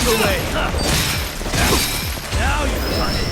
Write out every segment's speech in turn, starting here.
away! Now you've done it!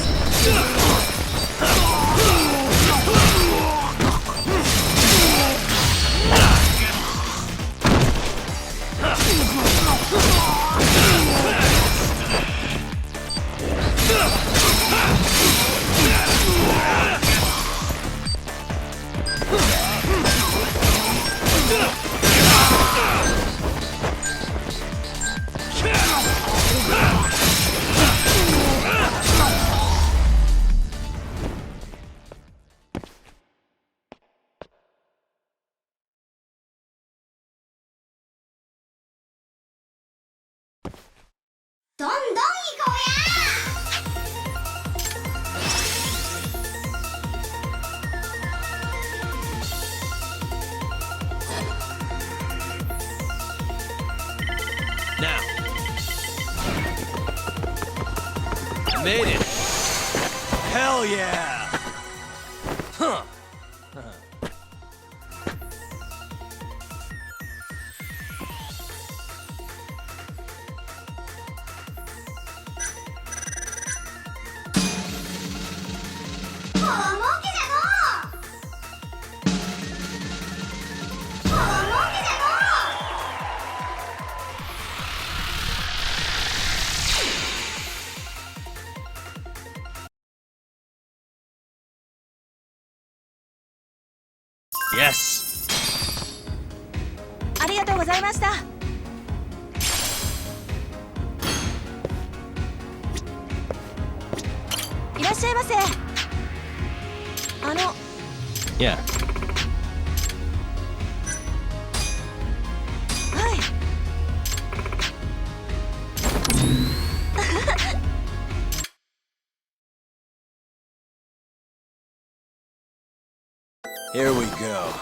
Now. I made it. Hell yeah. Huh. Yes. ありがとうございました。いらっしゃいませ。Yeah. はい。Here we go.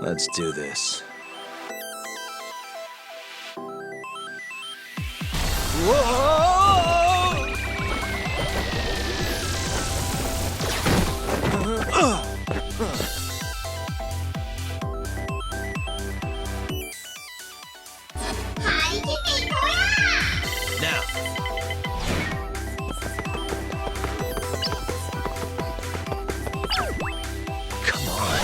Let's do this. Now. Come on.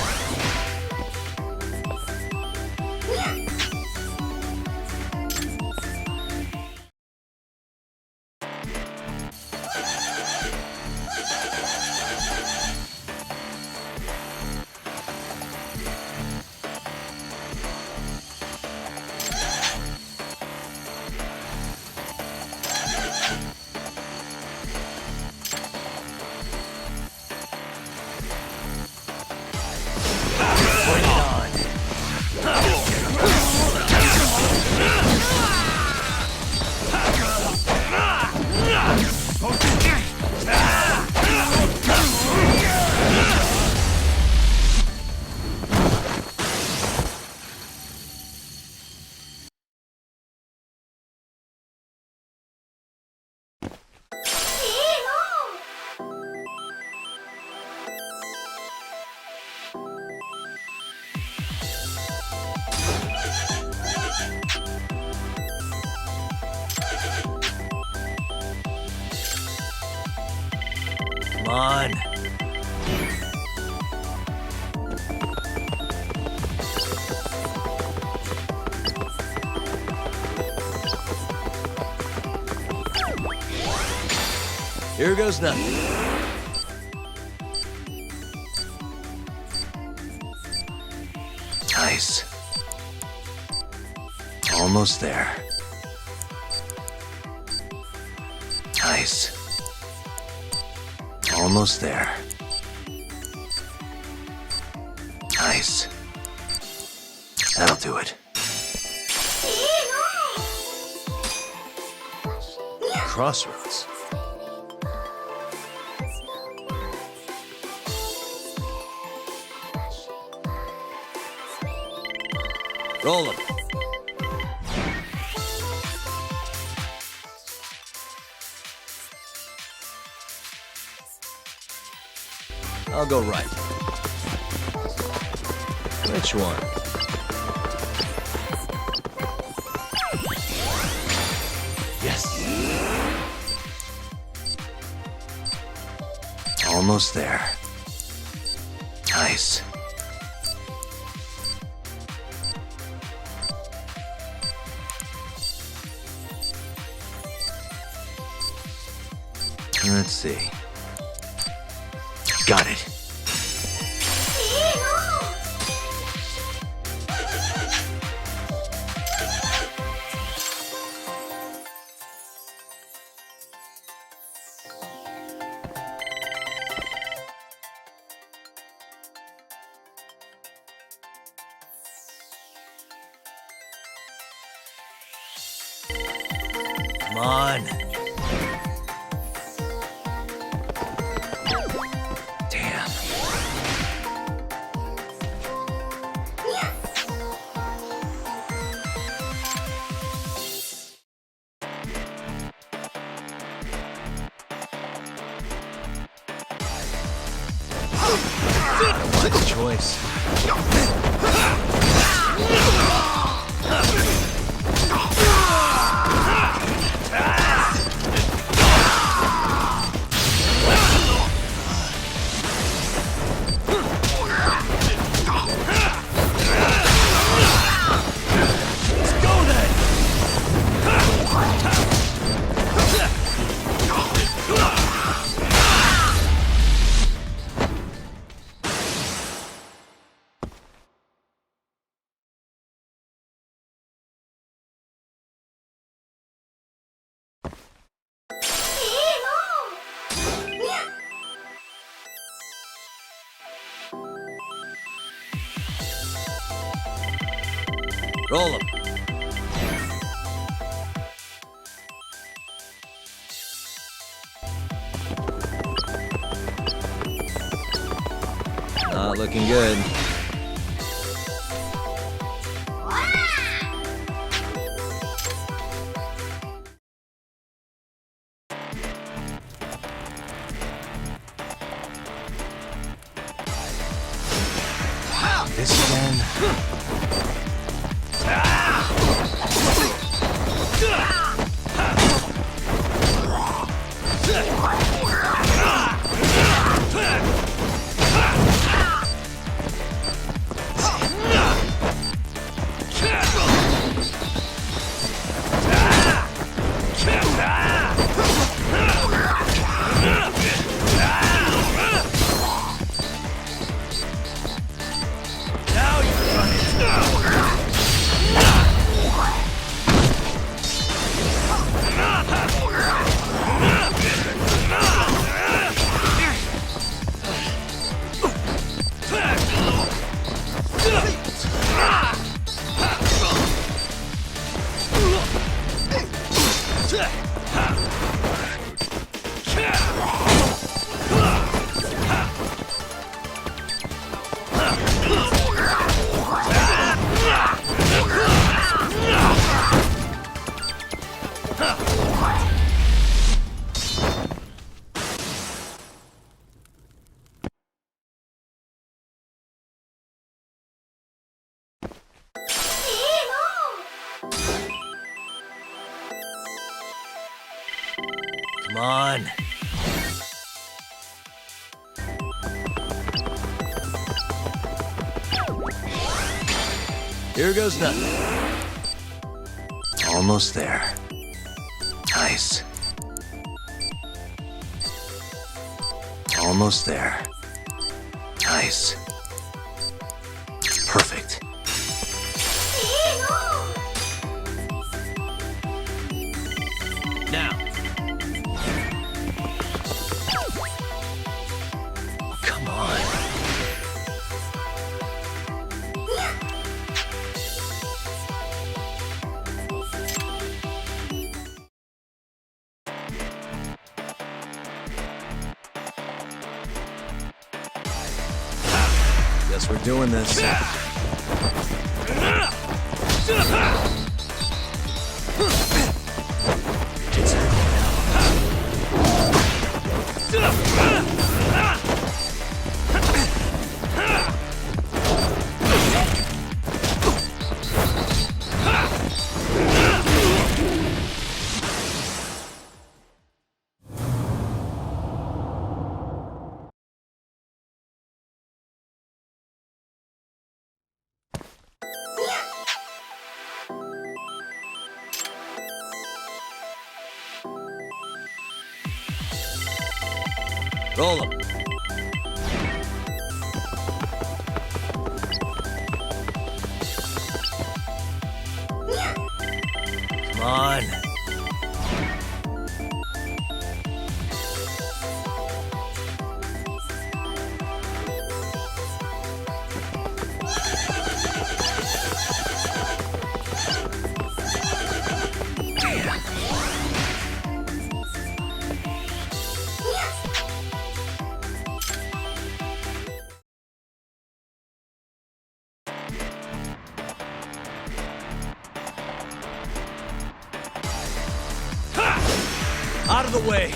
Bring it on. Come on. Here goes nothing. Nice. Almost there. Nice. Almost there. Nice. That'll do it. Crossroads. Roll 'em. I'll go right. Which one? Yes. Almost there. Nice. Let's see. Got it. Come on. Damn. What's the choice? Roll 'em. Not looking good. This again. Come on. Here goes nothing. Almost there. Nice. Almost there. Nice. Perfect. Now. Come on. Guess we're doing this. Roll 'em. Come on. Out of the way.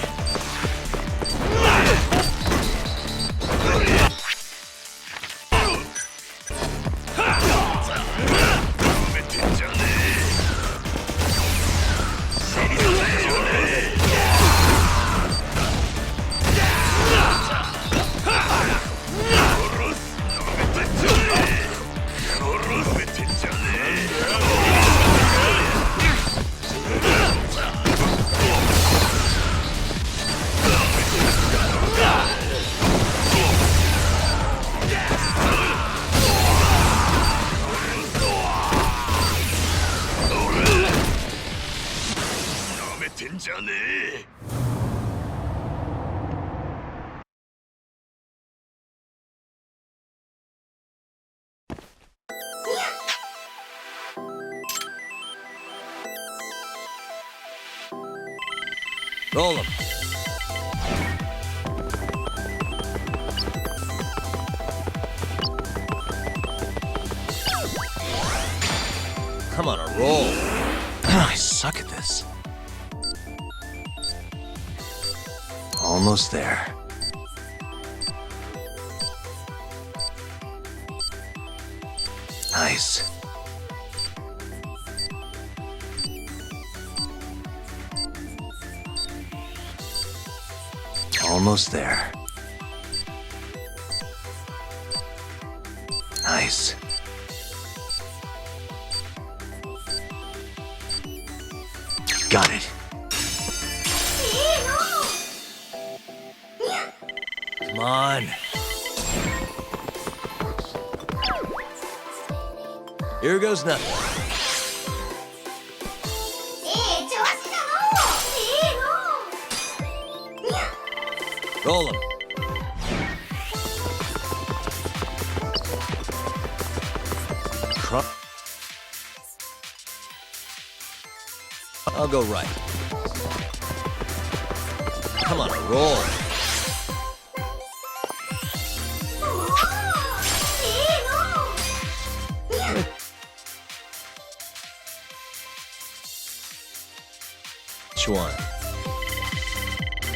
Roll 'em. I'm on a roll. I suck at this. Almost there. Nice. Almost there. Nice. Got it. Come on. Here goes nothing. Roll 'em. I'll go right. Come on, a roll. Which one?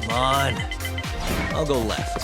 Come on. I'll go left.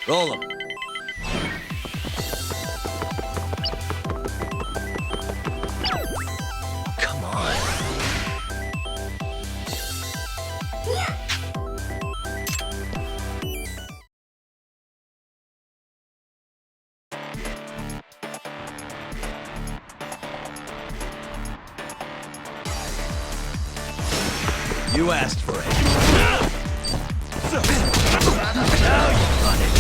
Roll 'em. Come on. You asked for it. Now you run it.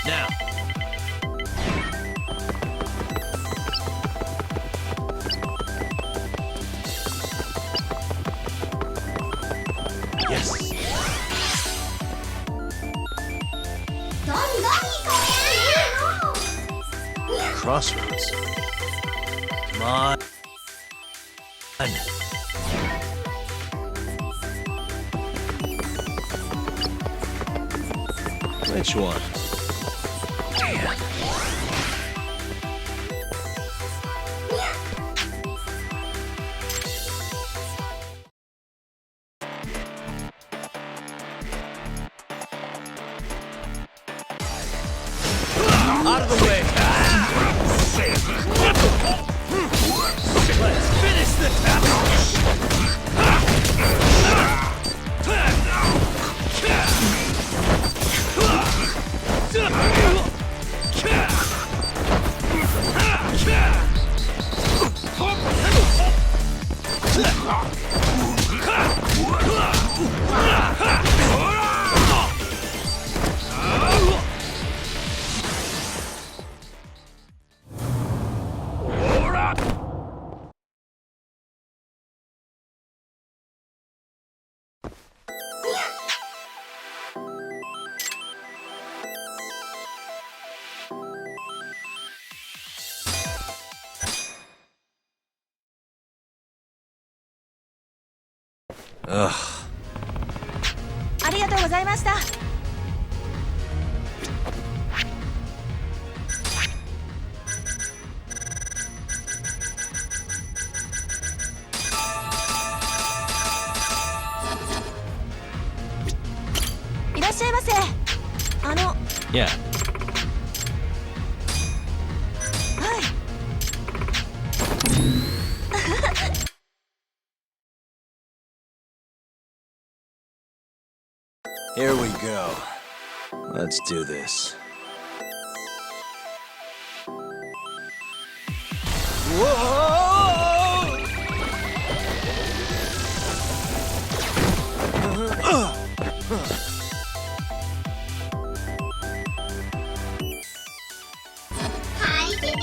Now. Yes. Crossroads. Come on. Which one? Damn. Out of the way. Let's finish the Ugh. ありがとうございました。いらっしゃいませ。Yeah. はい。Here we go. Let's do this. Whoa!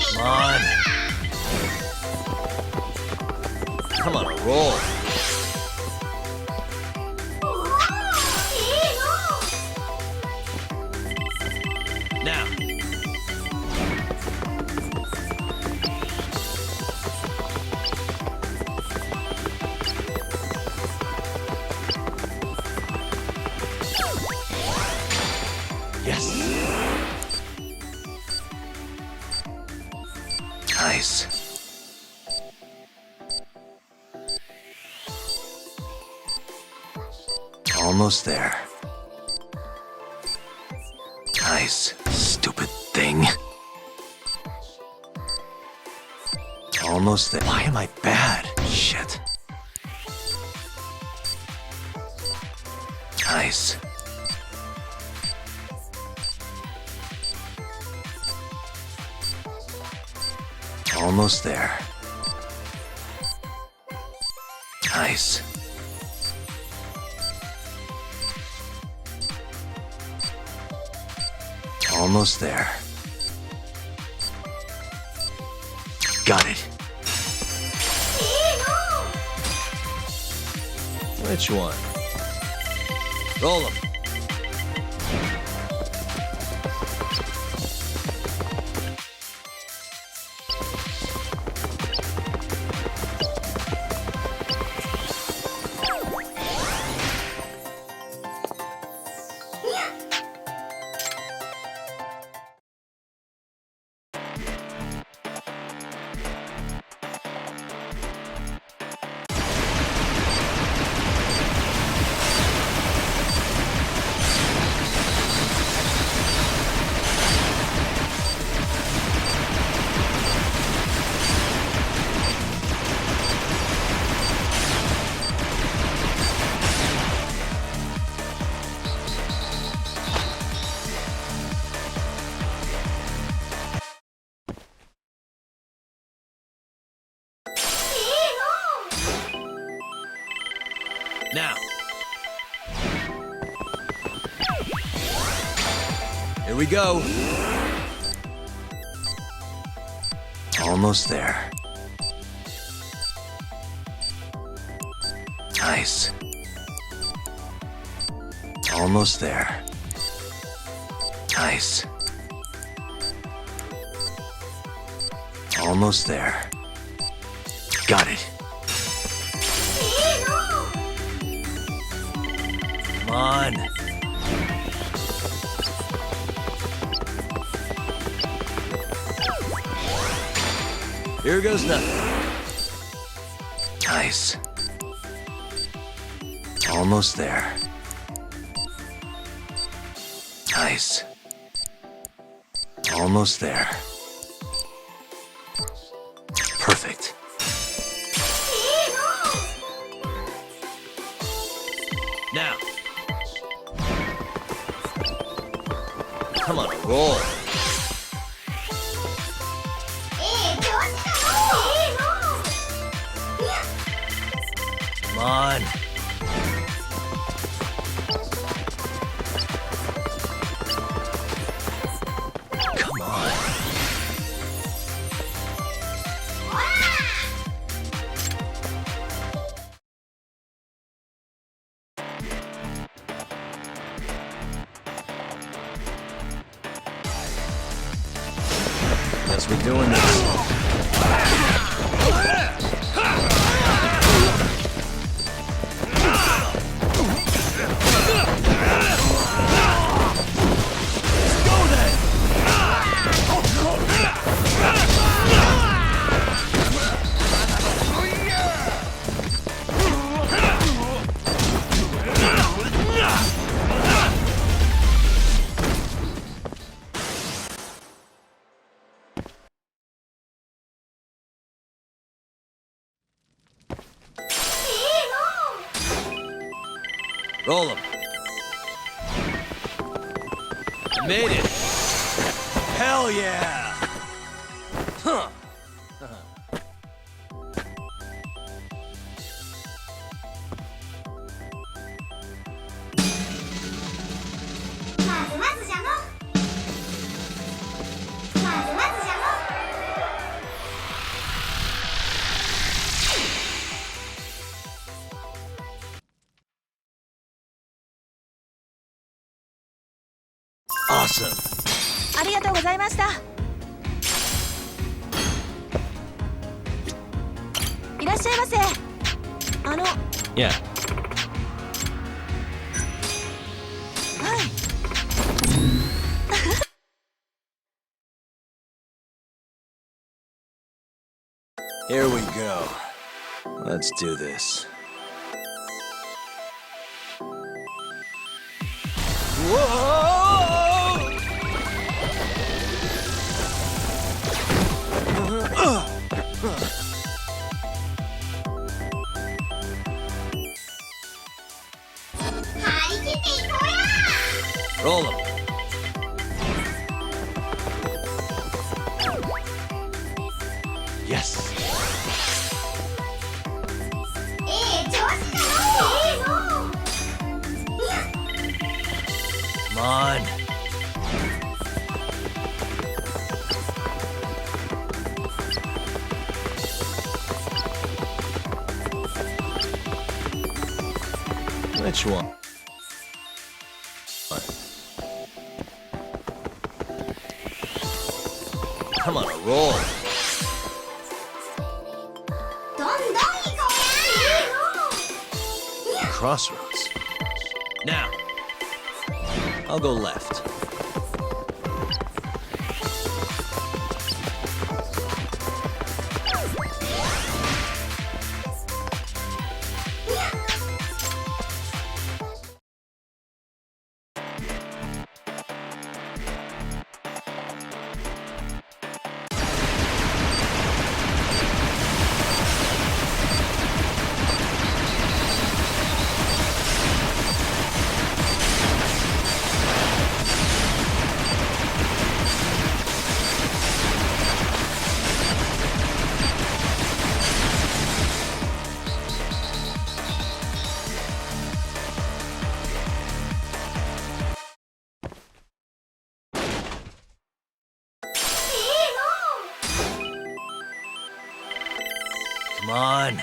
Come on. Come on, a roll. Now. Yes. Nice. Almost there. Nice. Stupid thing. Almost there. Why am I bad? Shit. Nice. Almost there. Nice. Almost there. Got it. Which one? Roll them. Now. Here we go. Almost there. Nice. Almost there. Nice. Almost there. Got it. Come on. Here goes nothing. Nice. Almost there. Nice. Almost there. Perfect. Now. Come on, roll. Come on. Come on. Guess we're doing this. Roll him. I made it. Hell yeah. Huh. ありがとうございました。いらっしゃいませ。Yeah. はい。Here we go. Let's do this. Whoa! Roll him. Yes. Come on. Which one? Come on, a roll. Crossroads. Now, I'll go left. Come on.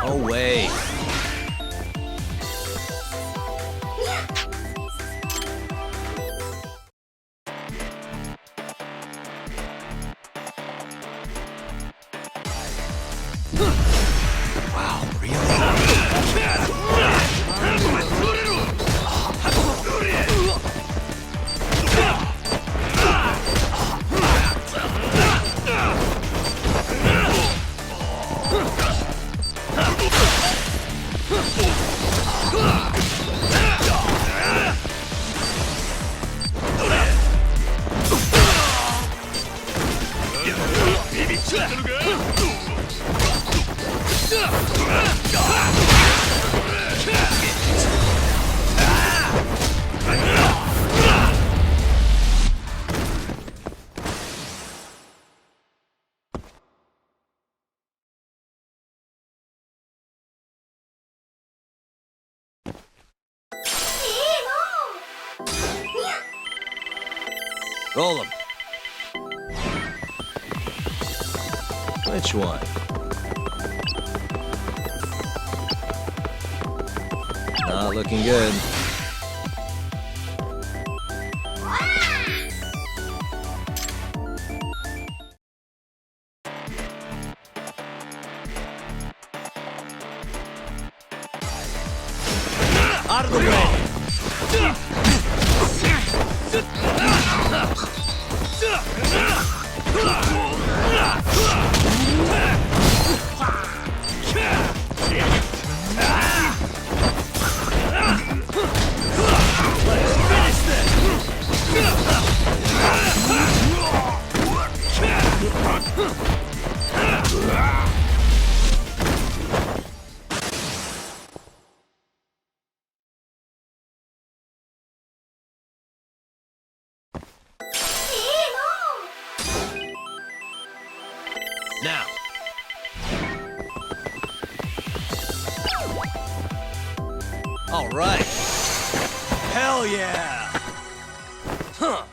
No way. Wow, Roll them. Which one? Not looking good. Out of the way! Now. All right. Hell yeah. Huh.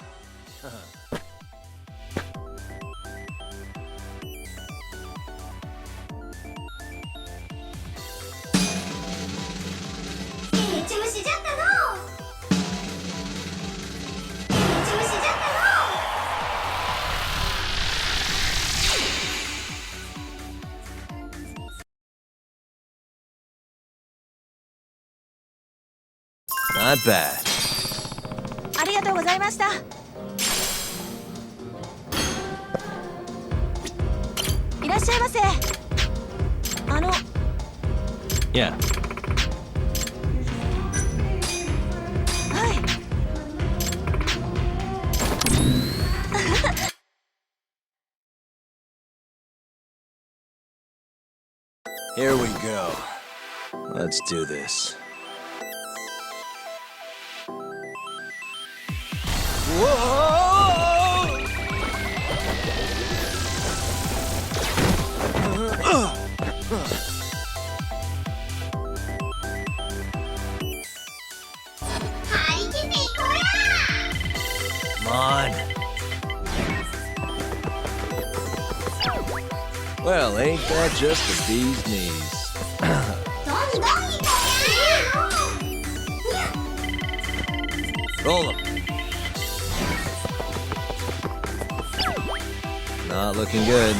Not bad. ありがとうございました。いらっしゃいませ。Yeah. はい。Here we go. Let's do this. Whoa! Come on. Well, ain't that just the bee's knees? Roll 'em. Not looking good.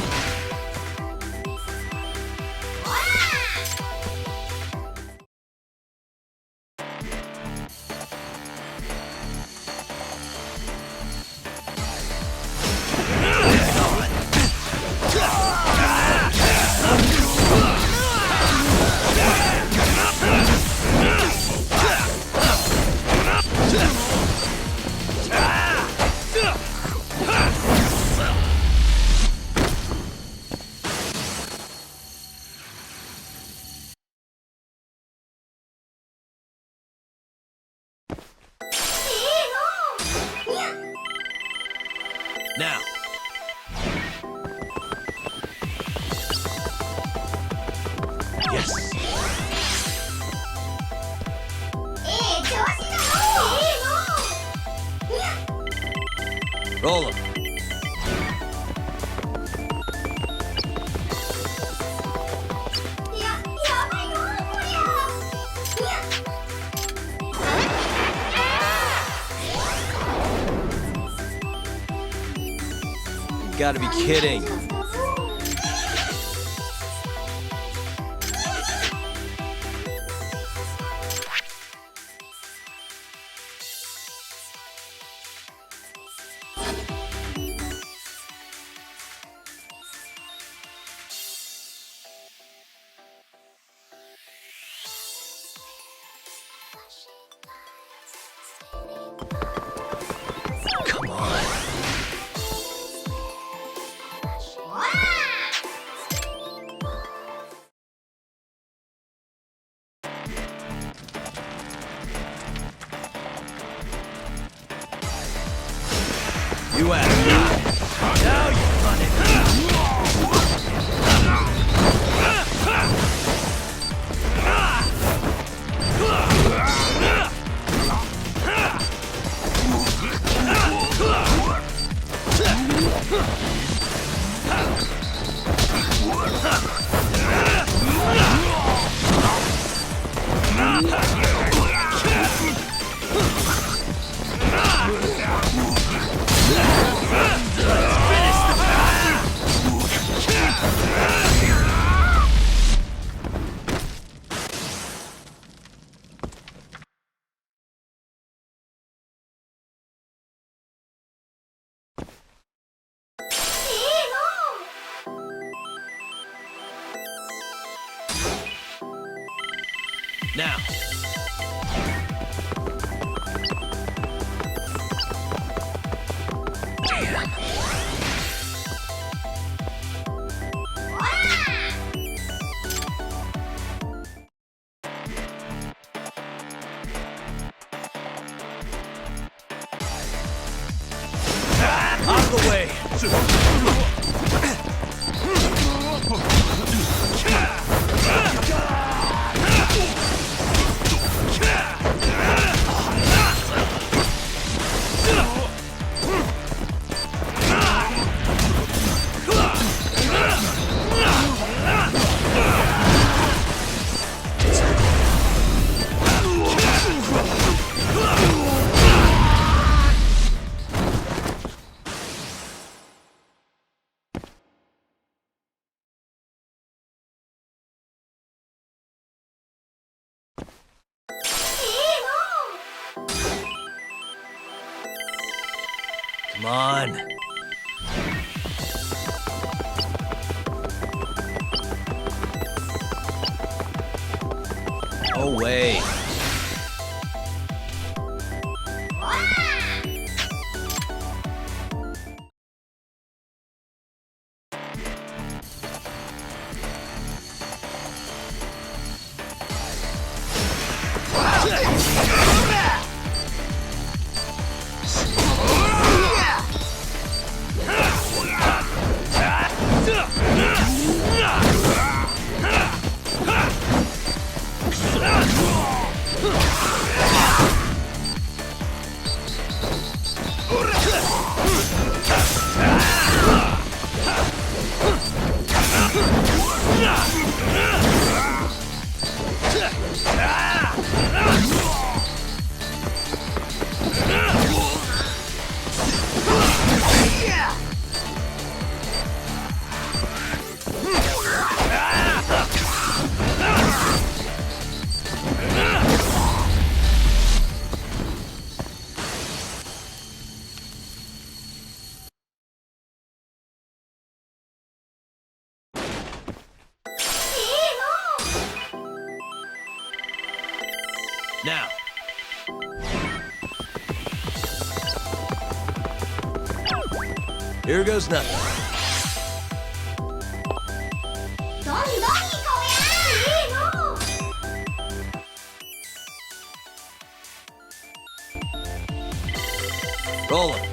Roll 'em. You gotta be kidding. Come on. You asked me. Now you run it. Now. Damn. Out of the way. Come on. No way. Now. Here goes nothing. Roll 'em.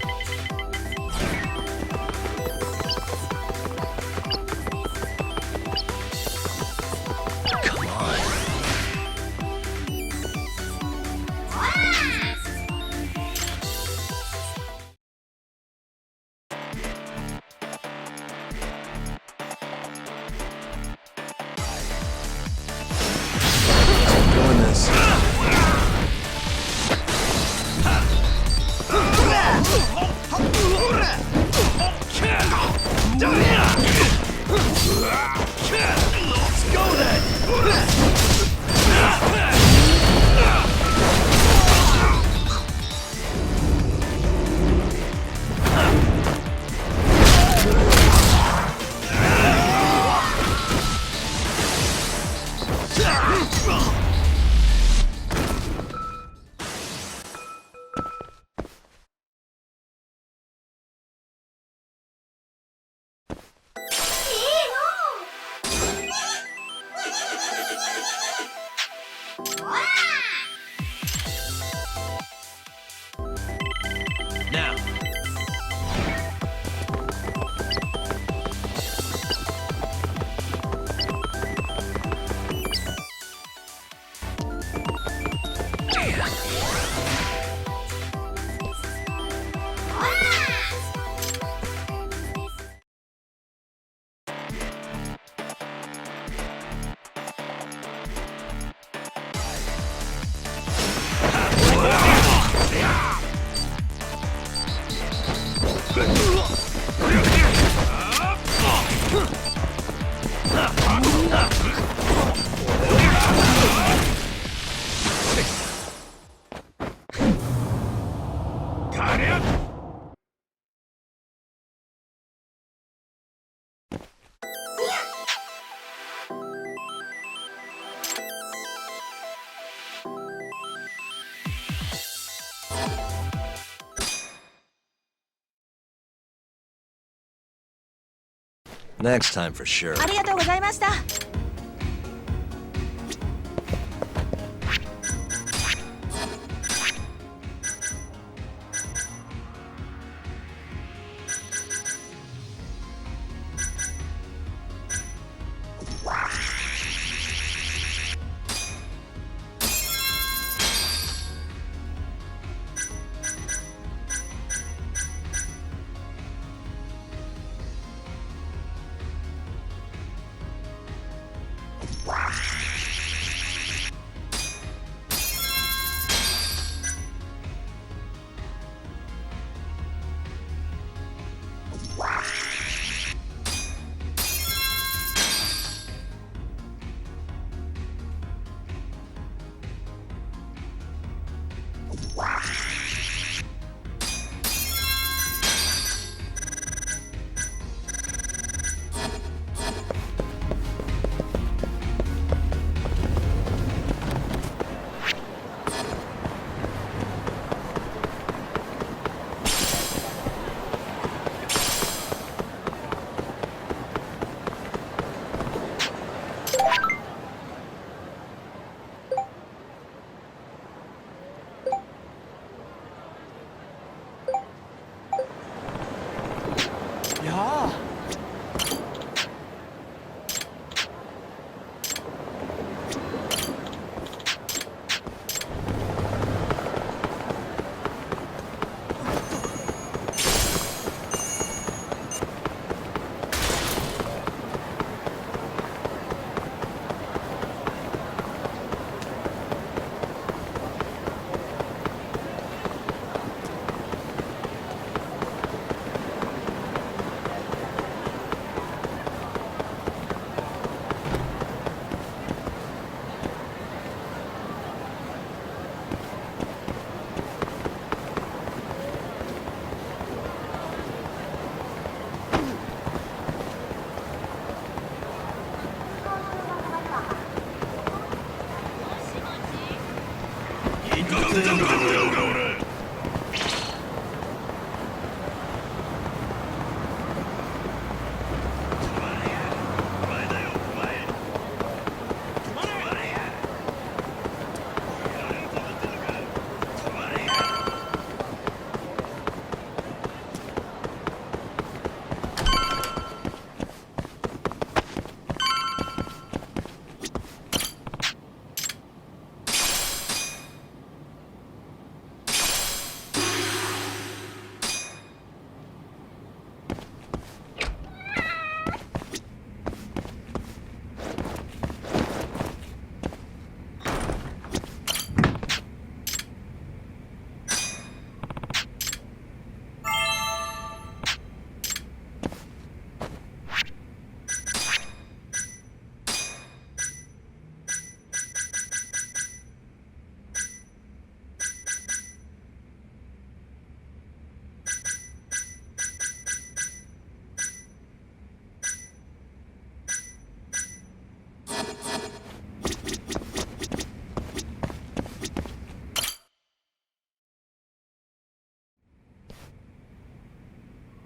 Next time for sure. ありがとうございました。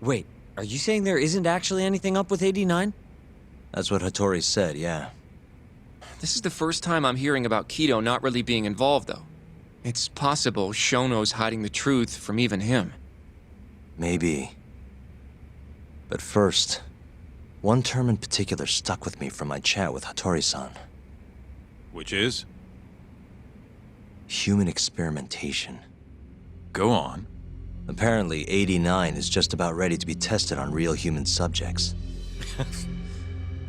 Wait, are you saying there isn't actually anything up with 89? That's what Hattori said, yeah. This is the first time I'm hearing about Kido not really being involved, though. It's possible Shono's hiding the truth from even him. Maybe. But first, one term in particular stuck with me from my chat with Hattori-san. Which is? Human experimentation. Go on. Apparently, 89 is just about ready to be tested on real human subjects.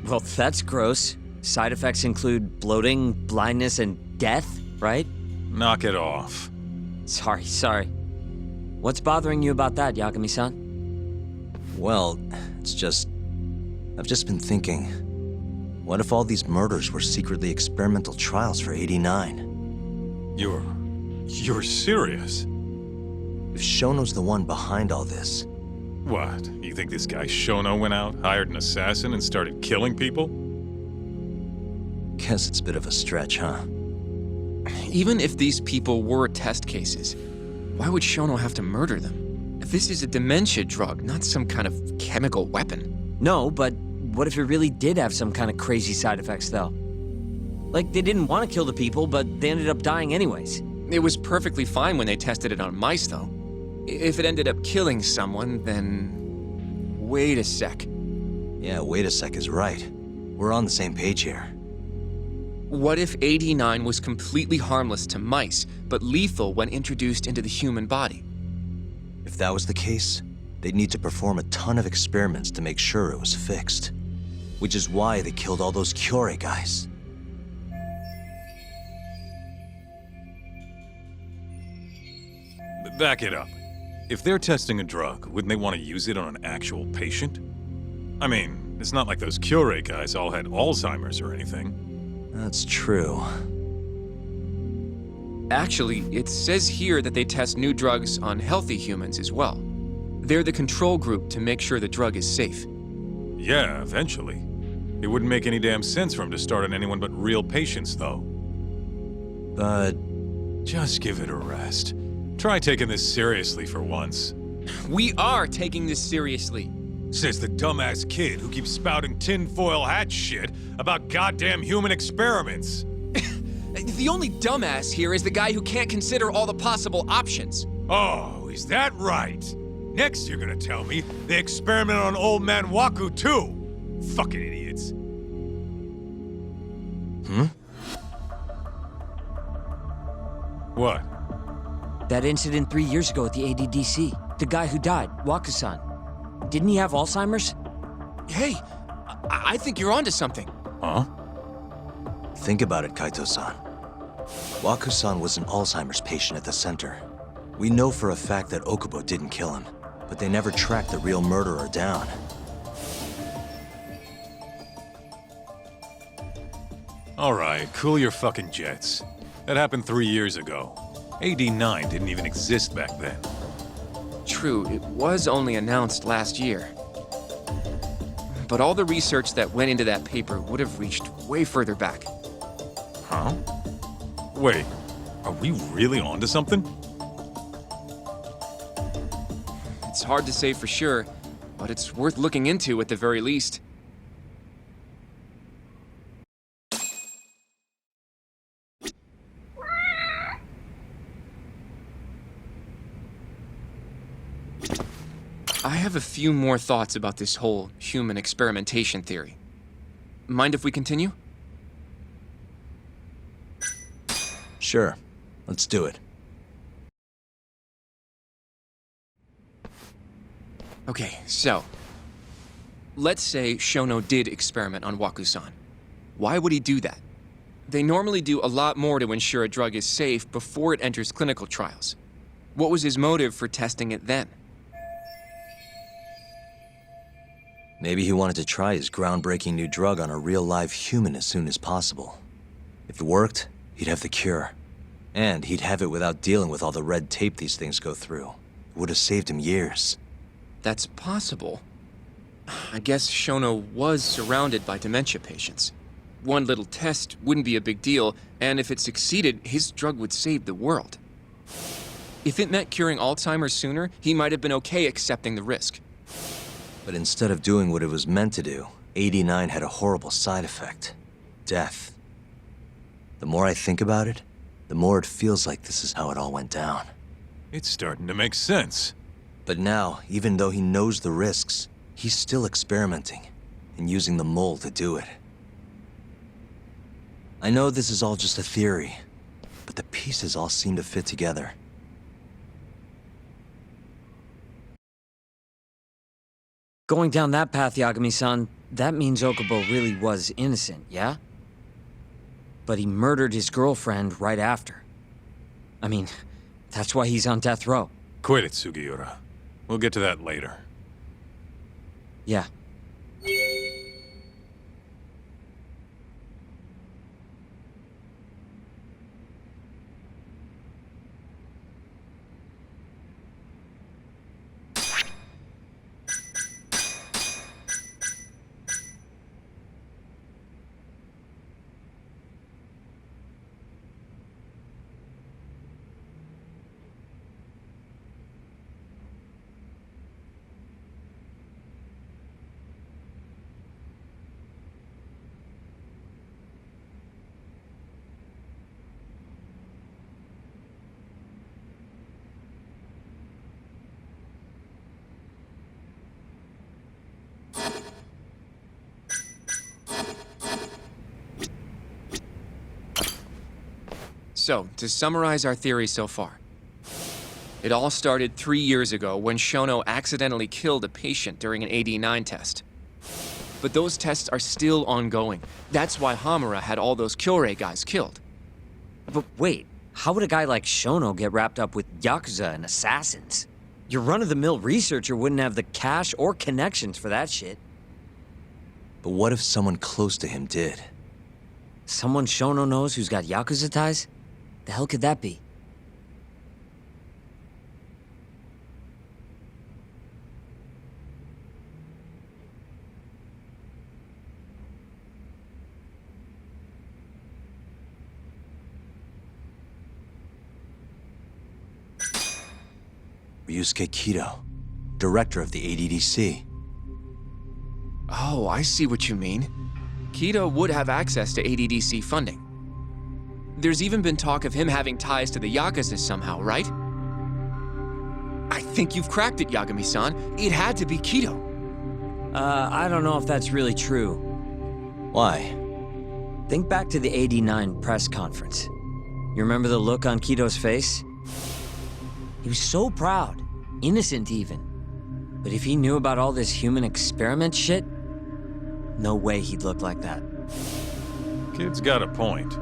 Well, that's gross. Side effects include bloating, blindness, and death, right? Knock it off. Sorry. What's bothering you about that, Yagami-san? Well, it's just... I've just been thinking... What if all these murders were secretly experimental trials for 89? You're serious? If Shono's the one behind all this... What? You think this guy Shono went out, hired an assassin, and started killing people? Guess it's a bit of a stretch, huh? Even if these people were test cases, why would Shono have to murder them? This is a dementia drug, not some kind of chemical weapon. No, but What if it really did have some kind of crazy side effects, though? Like, they didn't want to kill the people, but they ended up dying anyways. It was perfectly fine when they tested it on mice, though. If it ended up killing someone, then... Wait a sec. Yeah, wait a sec is right. We're on the same page here. What if 89 was completely harmless to mice, but lethal when introduced into the human body? If that was the case, they'd need to perform a ton of experiments to make sure it was fixed. Which is why they killed all those Kyorei guys. Back it up. If they're testing a drug, wouldn't they want to use it on an actual patient? I mean, it's not like those Kyorei guys all had Alzheimer's or anything. That's true. Actually, it says here that they test new drugs on healthy humans as well. They're the control group to make sure the drug is safe. Yeah, eventually. It wouldn't make any damn sense for him to start on anyone but real patients, though. But Just give it a rest. Try taking this seriously for once. We are taking this seriously. Says the dumbass kid who keeps spouting tinfoil hat shit about goddamn human experiments. The only dumbass here is the guy who can't consider all the possible options. Oh, is that right? Next you're gonna tell me they experimented on old man Waku too. Fucking idiots. What? That incident 3 years ago at the ADDC. The guy who died, Wakusan. Didn't he have Alzheimer's? Hey, I think you're onto something. Huh? think about it, Kaito-san. Waku-san was an Alzheimer's patient at the center. We know for a fact that Okubo didn't kill him, but they never tracked the real murderer down. All right, cool your fucking jets. That happened 3 years ago. AD9 didn't even exist back then. True, it was only announced last year. But all the research that went into that paper would have reached way further back. Huh? Wait, are we really onto something? It's hard to say for sure, but it's worth looking into at the very least. I have a few more thoughts about this whole human experimentation theory. Mind if we continue? Sure, let's do it. Okay, so... let's say Shono did experiment on Waku-san. Why would he do that? They normally do a lot more to ensure a drug is safe before it enters clinical trials. What was his motive for testing it then? Maybe he wanted to try his groundbreaking new drug on a real live human as soon as possible. If it worked, he'd have the cure. And he'd have it without dealing with all the red tape these things go through. It would have saved him years. That's possible. I guess Shono was surrounded by dementia patients. One little test wouldn't be a big deal, and if it succeeded, his drug would save the world. If it meant curing Alzheimer's sooner, he might have been okay accepting the risk. But instead of doing what it was meant to do, 89 had a horrible side effect. Death. The more I think about it, the more it feels like this is how it all went down. It's starting to make sense. But now, even though he knows the risks, he's still experimenting and using the mole to do it. I know this is all just a theory, but the pieces all seem to fit together. Going down that path, Yagami-san, that means Okubo really was innocent, yeah? But he murdered his girlfriend right after. I mean, that's why he's on death row. Quit it, Sugiura. We'll get to that later. Yeah. So, to summarize our theory so far, it all started 3 years ago when Shono accidentally killed a patient during an AD9 test. But those tests are still ongoing. That's why Hamura had all those Kyorei guys killed. But wait, how would a guy like Shono get wrapped up with Yakuza and assassins? Your run-of-the-mill researcher wouldn't have the cash or connections for that shit. But what if someone close to him did? Someone Shono knows who's got Yakuza ties? The hell could that be? Ryusuke Kido, director of the ADDC. Oh, I see what you mean. Kido would have access to ADDC funding. There's even been talk of him having ties to the Yakuza somehow, right? I think you've cracked it, Yagami-san. It had to be Kido. I don't know if that's really true. Why? Think back to the '89 press conference. You remember the look on Kido's face? He was so proud, innocent even. But if he knew about all this human experiment shit, no way he'd look like that. Kid's got a point.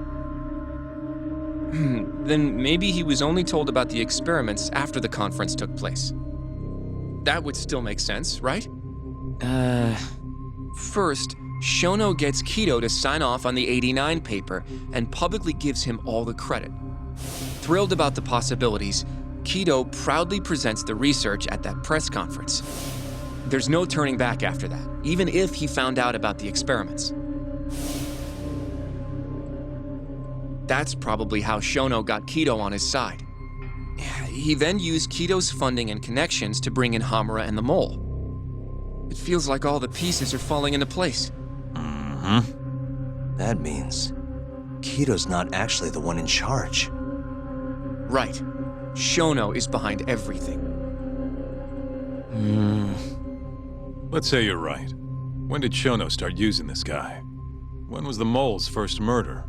Then maybe he was only told about the experiments after the conference took place. That would still make sense, right? First, Shono gets Kido to sign off on the '89 paper and publicly gives him all the credit. Thrilled about the possibilities, Kido proudly presents the research at that press conference. There's no turning back after that, even if he found out about the experiments. That's probably how Shono got Kido on his side. He then used Kido's funding and connections to bring in Hamura and the Mole. It feels like all the pieces are falling into place. That means Kido's not actually the one in charge. Right. Shono is behind everything. Let's say you're right. When did Shono start using this guy? When was the Mole's first murder?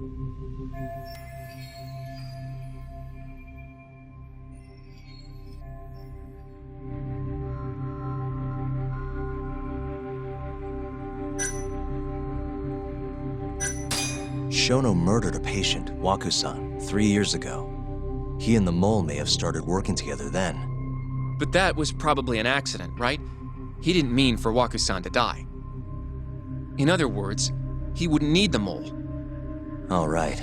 Shono murdered a patient, Wakusan, 3 years ago. He and the Mole may have started working together then. But that was probably an accident, right? He didn't mean for Wakusan to die. In other words, he wouldn't need the Mole. All right.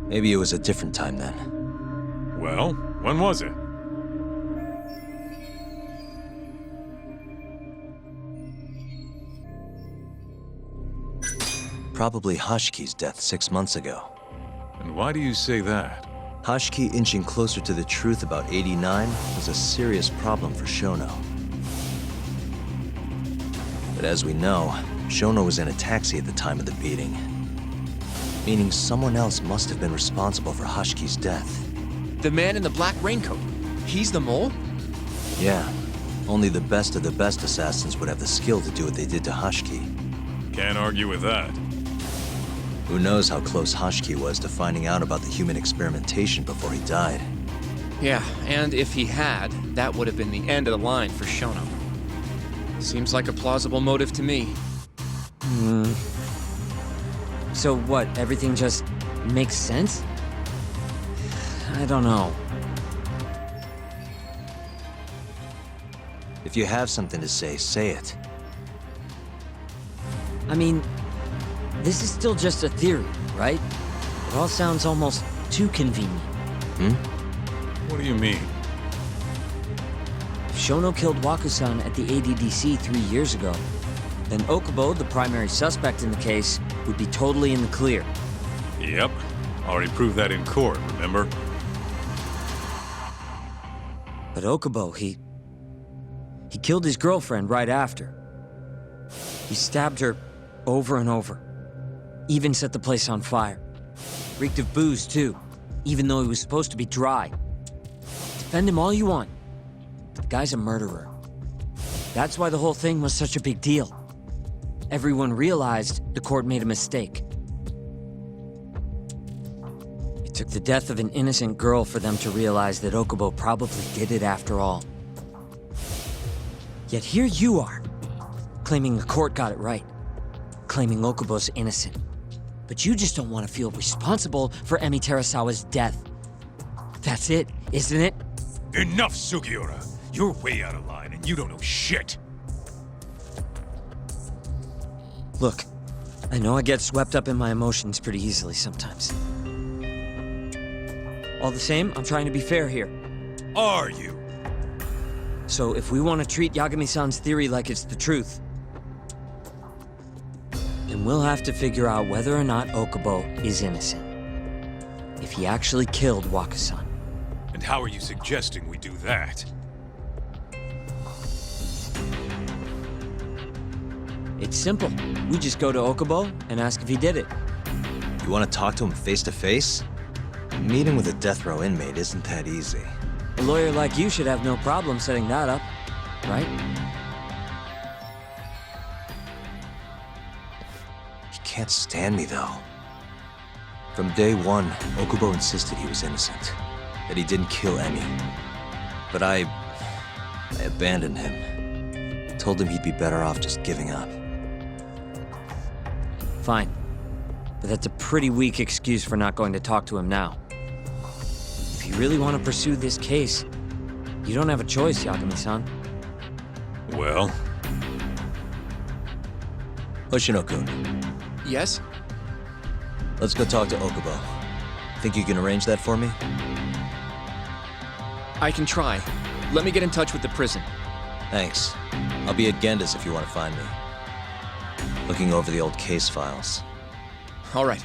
Maybe it was a different time then. Well, when was it? Probably Hashiki's death 6 months ago. And why do you say that? Hashiki inching closer to the truth about 89 was a serious problem for Shono. But as we know, Shono was in a taxi at the time of the beating. Meaning someone else must have been responsible for Hashiki's death. The man in the black raincoat. He's the Mole? Yeah, only the best of the best assassins would have the skill to do what they did to Hashiki. Can't argue with that. Who knows how close Hashiki was to finding out about the human experimentation before he died. Yeah, and if he had, that would have been the end of the line for Shono. Seems like a plausible motive to me. So what, everything just makes sense? I don't know. If you have something to say it. I mean, this is still just a theory, right? It all sounds almost too convenient. What do you mean? If Shono killed Wakusan at the ADDC 3 years ago, then Okubo, the primary suspect in the case, would be totally in the clear. Yep. Already proved that in court, remember? But Okubo, he killed his girlfriend right after. He stabbed her over and over. Even set the place on fire. Reeked of booze, too, even though he was supposed to be dry. Defend him all you want, but the guy's a murderer. That's why the whole thing was such a big deal. Everyone realized the court made a mistake. It Took the death of an innocent girl for them to realize that Okubo probably did it after all. Yet here you are, claiming the court got it right, claiming Okubo's innocent. But you just don't want to feel responsible for Emi Terasawa's death. That's it, isn't it? Enough, Sugiura! You're way out of line, and you don't know shit! Look, I know I get swept up in my emotions pretty easily sometimes. All the same, I'm trying to be fair here. Are you? So if we want to treat Yagami-san's theory like it's the truth, then we'll have to figure out whether or not Okubo is innocent. If he actually killed Waka-san. And how are you suggesting we do that? It's simple. We just go to Okubo and ask if he did it. You want to talk to him face to face? Meeting with a death row inmate isn't that easy. A lawyer like you should have no problem setting that up, right? He can't stand me, though. From day one, Okubo insisted he was innocent, that he didn't kill Emi. But I abandoned him. Told him he'd be better off just giving up. Fine. But that's a pretty weak excuse for not going to talk to him now. If you really want to pursue this case, you don't have a choice, Yagami-san. Well, Hoshino-kun, Yes? let's go talk to Okubo. Think you can arrange that for me? I can try. Let me get in touch with the prison. Thanks. I'll be at Genda's if you want to find me. Looking over the old case files. All right.